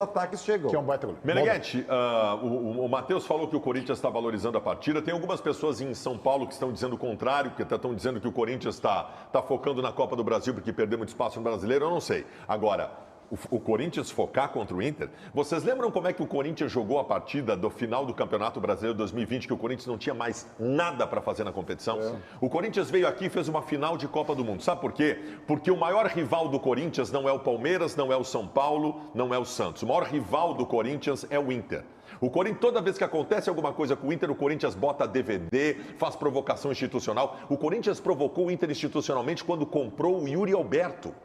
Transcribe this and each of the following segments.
ataques chegam. Que é um baita gol. Meneghetti, o Matheus falou que o Corinthians está valorizando a partida. Tem algumas pessoas em São Paulo que estão dizendo o contrário, que estão dizendo que o Corinthians está focando na Copa do Brasil porque perdeu muito espaço no Brasileiro. Eu não sei. Agora, o Corinthians focar contra o Inter. Vocês lembram como é que o Corinthians jogou a partida do final do Campeonato Brasileiro 2020, que o Corinthians não tinha mais nada para fazer na competição? O Corinthians veio aqui e fez uma final de Copa do Mundo. Sabe por quê? Porque o maior rival do Corinthians não é o Palmeiras, não é o São Paulo, não é o Santos. O maior rival do Corinthians é o Inter. O Corinthians, toda vez que acontece alguma coisa com o Inter, o Corinthians bota DVD, faz provocação institucional. O Corinthians provocou o Inter institucionalmente quando comprou o Yuri Alberto.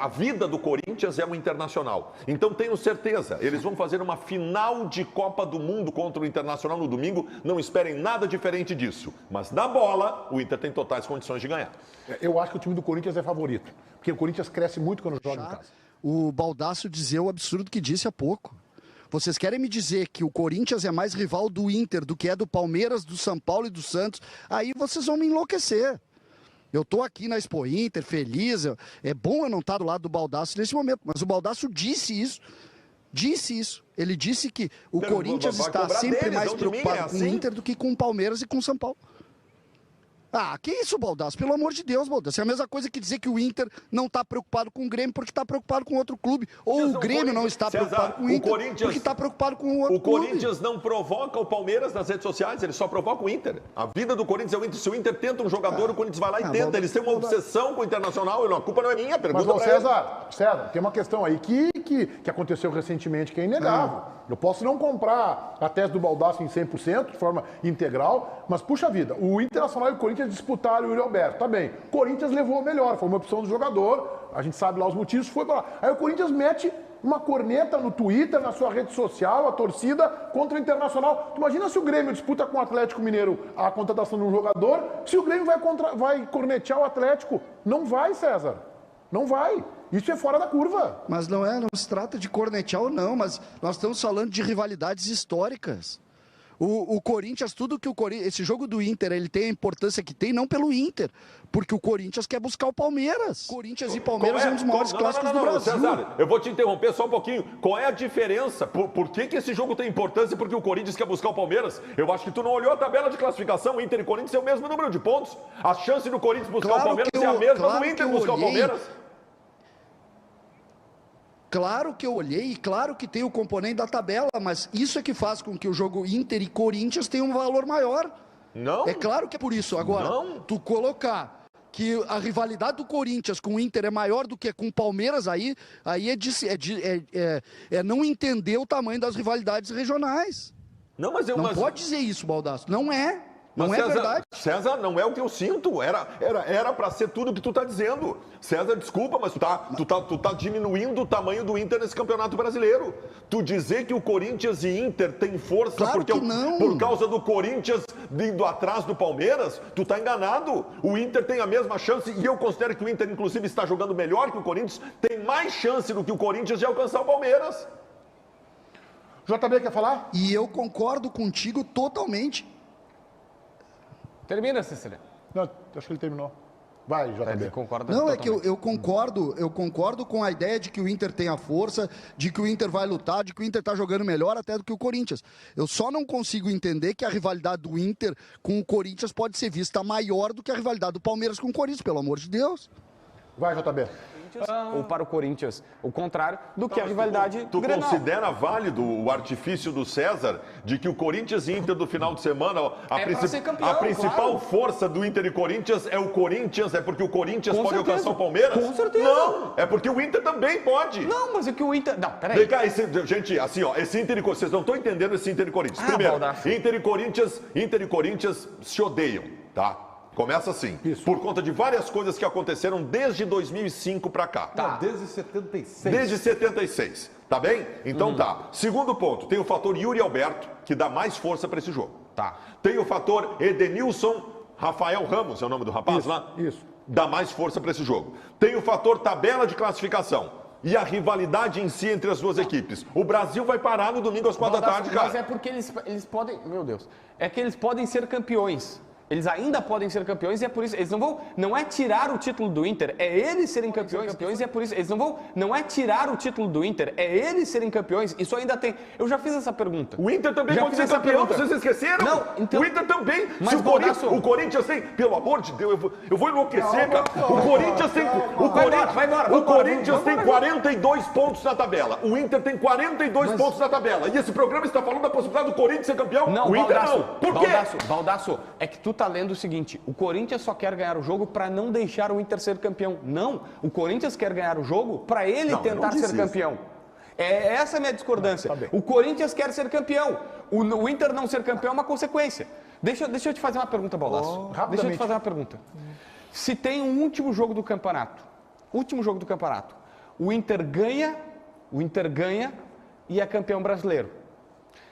A vida do Corinthians é o Internacional. Então tenho certeza, eles vão fazer uma final de Copa do Mundo contra o Internacional no domingo. Não esperem nada diferente disso. Mas na bola, o Inter tem totais condições de ganhar. Eu acho que o time do Corinthians é favorito. Porque o Corinthians cresce muito quando joga em casa. O Baldasso dizer o absurdo que disse há pouco. Vocês querem me dizer que o Corinthians é mais rival do Inter do que é do Palmeiras, do São Paulo e do Santos? Aí vocês vão me enlouquecer. Eu tô aqui na Expo Inter, feliz. É bom eu não estar do lado do Baldasso nesse momento, mas o Baldasso disse isso. Disse isso. Ele disse que o Corinthians está sempre mais preocupado com o Inter do que com o Palmeiras e com o São Paulo. Ah, que isso, Baldasso? Pelo amor de Deus, Baldasso. É a mesma coisa que dizer que o Inter não está preocupado com o Grêmio porque está preocupado com outro clube. Ou o Grêmio não está preocupado com o Inter porque está preocupado com outro clube. O Corinthians não provoca o Palmeiras nas redes sociais, ele só provoca o Inter. A vida do Corinthians é o Inter. Se o Inter tenta um jogador, o Corinthians vai lá e tenta. Eles têm uma obsessão com o Internacional. A culpa não é minha, pergunta. Mas, César, tem uma questão aí que aconteceu recentemente que é inegável. Eu posso não comprar a tese do Baldasso em 100%, de forma integral, mas, puxa vida, o Internacional e o Corinthians disputaram o Yuri Alberto, tá bem. O Corinthians levou a melhor, foi uma opção do jogador, a gente sabe lá os motivos, foi pra lá. Aí o Corinthians mete uma corneta no Twitter, na sua rede social, a torcida contra o Internacional. Tu imagina se o Grêmio disputa com o Atlético Mineiro a contratação de um jogador, se o Grêmio vai cornetear o Atlético. Não vai, César. Não vai. Isso é fora da curva. Mas não se trata de cornetear ou não, mas nós estamos falando de rivalidades históricas. O Corinthians, tudo que esse jogo do Inter, ele tem a importância que tem, não pelo Inter, porque o Corinthians quer buscar o Palmeiras. Corinthians e Palmeiras é um dos maiores clássicos do Brasil. César, eu vou te interromper só um pouquinho. Qual é a diferença? Por que esse jogo tem importância? Porque o Corinthians quer buscar o Palmeiras? Eu acho que tu não olhou a tabela de classificação. Inter e Corinthians é o mesmo número de pontos. A chance do Corinthians buscar o Palmeiras é a mesma do Inter buscar o Palmeiras. Claro que eu olhei e claro que tem o componente da tabela, mas isso é que faz com que o jogo Inter e Corinthians tenha um valor maior. Não. É claro que é por isso. Agora, tu colocar que a rivalidade do Corinthians com o Inter é maior do que com o Palmeiras, aí é não entender o tamanho das rivalidades regionais. Não, pode dizer isso, Baldasso. Não é. Não é César, verdade. César, não é o que eu sinto. Era para ser tudo o que tu tá dizendo. César, desculpa, mas tu tá diminuindo o tamanho do Inter nesse Campeonato Brasileiro. Tu dizer que o Corinthians e Inter têm força claro porque por causa do Corinthians indo atrás do Palmeiras, tu tá enganado. O Inter tem a mesma chance e eu considero que o Inter, inclusive, está jogando melhor que o Corinthians, tem mais chance do que o Corinthians de alcançar o Palmeiras. JB quer falar? E eu concordo contigo totalmente. Termina, Cecília. Não, acho que ele terminou. Vai, JB. Concorda não, totalmente. é que eu concordo com a ideia de que o Inter tem a força, de que o Inter vai lutar, de que o Inter está jogando melhor até do que o Corinthians. Eu só não consigo entender que a rivalidade do Inter com o Corinthians pode ser vista maior do que a rivalidade do Palmeiras com o Corinthians, pelo amor de Deus. Vai, JB. Ou para o Corinthians, o contrário do que a rivalidade Tu Grenal. considera válido o artifício do César de que o Corinthians e Inter do final de semana, a principal força do Inter e Corinthians é o Corinthians, é porque o Corinthians pode alcançar o Palmeiras? Com certeza. Não, é porque o Inter também pode. Não, mas é que o Inter... Não, peraí. Vem cá, gente, assim, ó, esse Inter e Corinthians, vocês não estão entendendo esse Inter e Corinthians. Primeiro, Baldasso. Inter e Corinthians se odeiam, tá? Começa assim, por conta de várias coisas que aconteceram desde 2005 pra cá. Tá. Desde 76. Desde 76, tá bem? Então tá. Segundo ponto, tem o fator Yuri Alberto, que dá mais força pra esse jogo. Tá. Tem o fator Edenilson Rafael Ramos, é o nome do rapaz lá? Isso. Dá mais força pra esse jogo. Tem o fator tabela de classificação. E a rivalidade em si entre as duas equipes. O Brasil vai parar no domingo às 4 da tarde, cara. Mas é porque eles podem... Meu Deus. É que eles podem ser campeões. Eles ainda podem ser campeões e é por isso. Eles não vão. Não é tirar o título do Inter, é eles serem campeões e é por isso. Eles não vão. Não é tirar o título do Inter, é eles serem campeões. Isso ainda tem. Eu já fiz essa pergunta. O Inter também Já pode fiz ser essa campeão, pergunta. vocês esqueceram? Não, então- O Inter também. Mas, Se Baldasso- o Corinthians tem, pelo amor de Deus, eu vou enlouquecer, cara. O Corinthians tem. Vai embora, O Corinthians tem 42 pontos na tabela. O Inter tem 42 pontos na tabela. E esse programa está falando da possibilidade do Corinthians ser campeão? Não, o Inter Baldasso, não. Por quê? Baldasso, é que tu tá lendo o seguinte, o Corinthians só quer ganhar o jogo para não deixar o Inter ser campeão. Não, o Corinthians quer ganhar o jogo para ele Não, eu tentar não disse ser isso. campeão. É essa a minha discordância. Tá bem. O Corinthians quer ser campeão. O Inter não ser campeão é uma consequência. Deixa eu te fazer uma pergunta, Baldasso. Deixa eu te rapidamente. fazer uma pergunta. Se tem um último jogo do campeonato, o Inter ganha e é campeão brasileiro.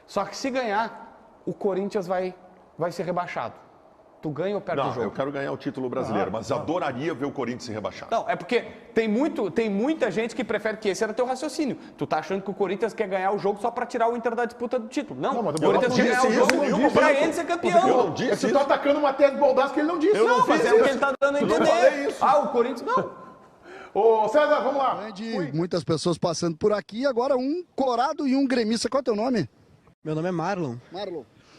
Só que se ganhar, o Corinthians vai ser rebaixado. Tu ganha ou perde o Não, jogo? eu quero ganhar o título brasileiro, mas adoraria ver o Corinthians ser rebaixado. Não, é porque tem muita gente que prefere que esse era teu raciocínio. Tu tá achando que o Corinthians quer ganhar o jogo só pra tirar o Inter da disputa do título. Não, mas o Corinthians eu quer não ganhar o disse isso, jogo nenhum pra momento. ele ser Eu campeão. não disse Você isso. tá atacando uma tese do Baldasso que ele não disse. Eu não Mas fiz é o que isso. ele tá dando a Eu não entender. falei isso. Ah, o Corinthians não. Ô, César, vamos lá. Muitas pessoas passando por aqui, agora um colorado e um gremista. Qual é o teu nome? Meu nome é Marlon.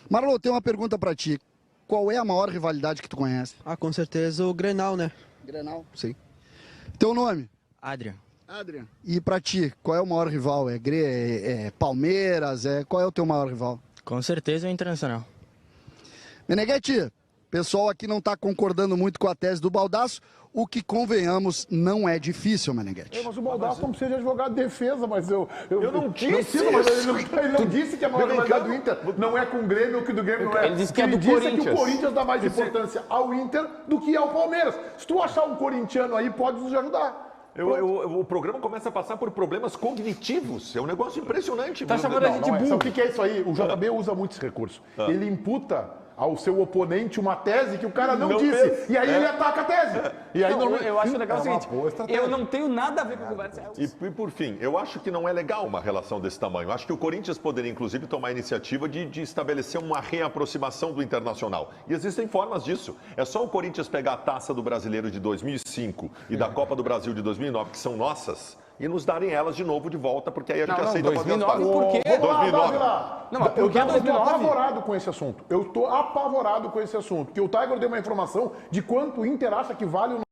Marlon, eu tenho uma pergunta pra ti. Qual é a maior rivalidade que tu conhece? Ah, com certeza o Grenal, né? Grenal. Sim. Teu nome? Adrian. Adrian. E pra ti, qual é o maior rival? É Palmeiras? Qual é o teu maior rival? Com certeza é o Internacional. Meneghetti, pessoal aqui não tá concordando muito com a tese do Baldasso, o que, convenhamos, não é difícil, Meneghetti. Mas o Baldasso não precisa de advogado de defesa, mas eu não disse precisa, mas isso. ele não disse que a maior rivalidade do Inter não é com o Grêmio, que do Grêmio não é. Ele disse que é Ele do disse que Corinthians. o Corinthians dá mais importância ao Inter do que ao Palmeiras. Se tu achar um corintiano aí, pode nos ajudar. O programa começa a passar por problemas cognitivos. É um negócio impressionante. Tá chamando a gente Não é. burro. Sabe o que é isso aí? O JB usa muito esse recurso. Ele imputa ao seu oponente uma tese que o cara não disse. fez. E aí ele ataca a tese. E aí Não, normalmente- eu acho legal o É uma seguinte, boa estratégia. eu não tenho nada a ver com a conversa. E por fim, eu acho que não é legal uma relação desse tamanho. Acho que o Corinthians poderia, inclusive, tomar a iniciativa de estabelecer uma reaproximação do Internacional. E existem formas disso. É só o Corinthians pegar a taça do Brasileiro de 2005 e da Copa do Brasil de 2009, que são nossas, e nos darem elas de novo de volta, porque aí a gente Não, aceita fazer as 2009 pazes. por quê? Vamos lá, 2009. Davi lá. Não, mas por que eu tô 2009? apavorado com esse assunto. Eu tô apavorado com esse assunto. Que o Tiger deu uma informação de quanto o Inter acha que vale